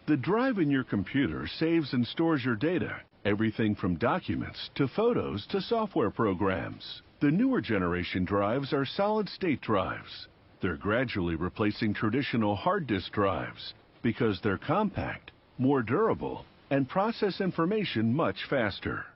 The drive in your computer saves and stores your data, everything from documents to photos to software programs. The newer generation drives are solid-state drives. They're gradually replacing traditional hard disk drives because they're compact, more durable, and process information much faster.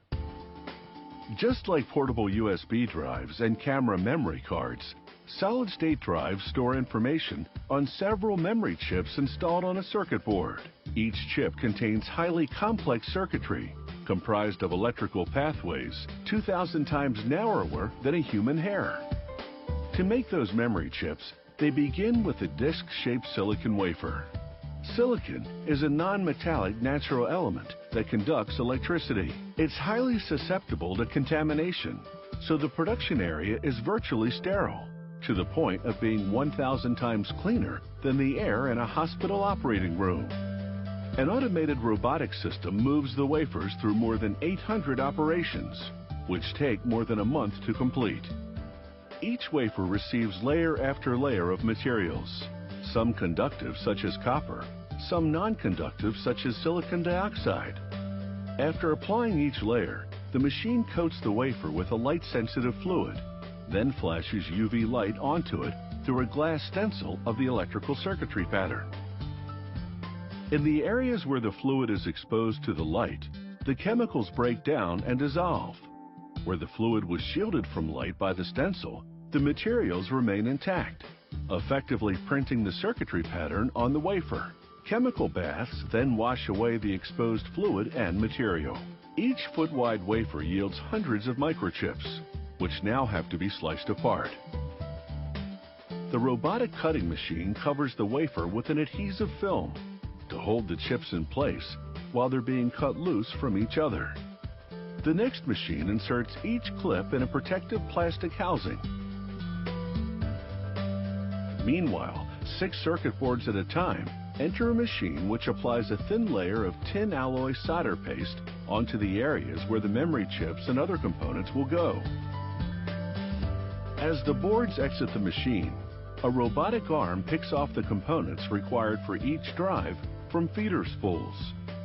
Just like portable USB drives and camera memory cards, solid-state drives store information on several memory chips installed on a circuit board. Each chip contains highly complex circuitry comprised of electrical pathways 2,000 times narrower than a human hair. To make those memory chips, they begin with a disc-shaped silicon wafer. Silicon is a non-metallic natural element that conducts electricity. It's highly susceptible to contamination, so the production area is virtually sterile, to the point of being 1,000 times cleaner than the air in a hospital operating room. An automated robotic system moves the wafers through more than 800 operations, which take more than a month to complete. Each wafer receives layer after layer of materials, some conductive such as copper, some non-conductive such as silicon dioxide. After applying each layer, the machine coats the wafer with a light-sensitive fluid, then flashes UV light onto it through a glass stencil of the electrical circuitry pattern. In the areas where the fluid is exposed to the light, the chemicals break down and dissolve. Where the fluid was shielded from light by the stencil, the materials remain intact, effectively printing the circuitry pattern on the wafer. Chemical baths then wash away the exposed fluid and material. Each foot-wide wafer yields hundreds of microchips, which now have to be sliced apart. The robotic cutting machine covers the wafer with an adhesive film to hold the chips in place while they're being cut loose from each other. The next machine inserts each clip in a protective plastic housing. Meanwhile, 6 circuit boards at a time enter a machine which applies a thin layer of tin alloy solder paste onto the areas where the memory chips and other components will go. As the boards exit the machine, a robotic arm picks off the components required for each drive from feeder spools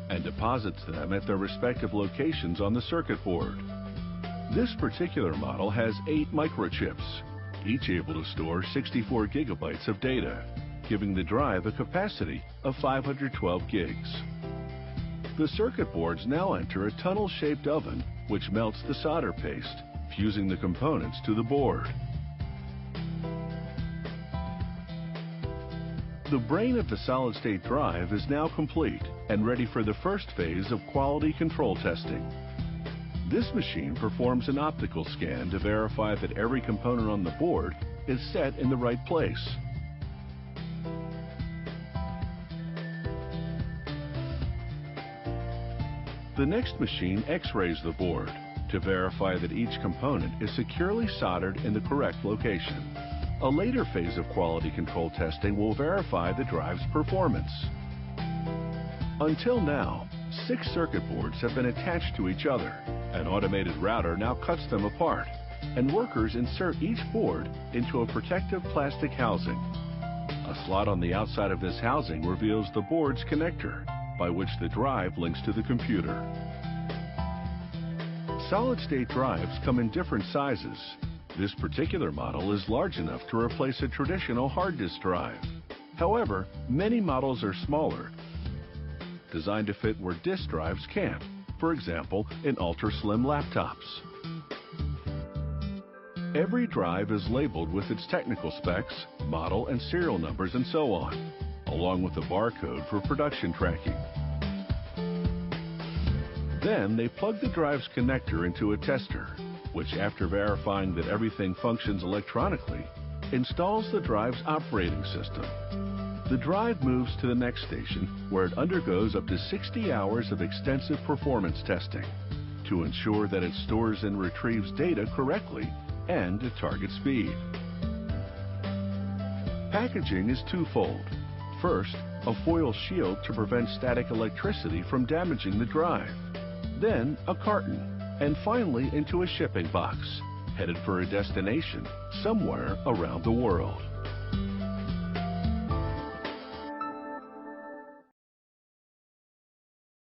and deposits them at their respective locations on the circuit board. This particular model has 8 microchips, each able to store 64 gigabytes of data, giving the drive a capacity of 512 gigs. The circuit boards now enter a tunnel-shaped oven which melts the solder paste, fusing the components to the board. The brain of the solid-state drive is now complete and ready for the first phase of quality control testing. This machine performs an optical scan to verify that every component on the board is set in the right place. The next machine X-rays the board to verify that each component is securely soldered in the correct location. A later phase of quality control testing will verify the drive's performance. Until now, 6 circuit boards have been attached to each other. An automated router now cuts them apart, and workers insert each board into a protective plastic housing. A slot on the outside of this housing reveals the board's connector, by which the drive links to the computer. Solid-state drives come in different sizes. This particular model is large enough to replace a traditional hard disk drive. However, many models are smaller, designed to fit where disk drives can't, for example, in ultra-slim laptops. Every drive is labeled with its technical specs, model and serial numbers, and so on, along with a barcode for production tracking. Then they plug the drive's connector into a tester, which, after verifying that everything functions electronically, installs the drive's operating system. The drive moves to the next station, where it undergoes up to 60 hours of extensive performance testing to ensure that it stores and retrieves data correctly and at target speed. Packaging is twofold. First, a foil shield to prevent static electricity from damaging the drive. Then, a carton. And finally into a shipping box, headed for a destination somewhere around the world.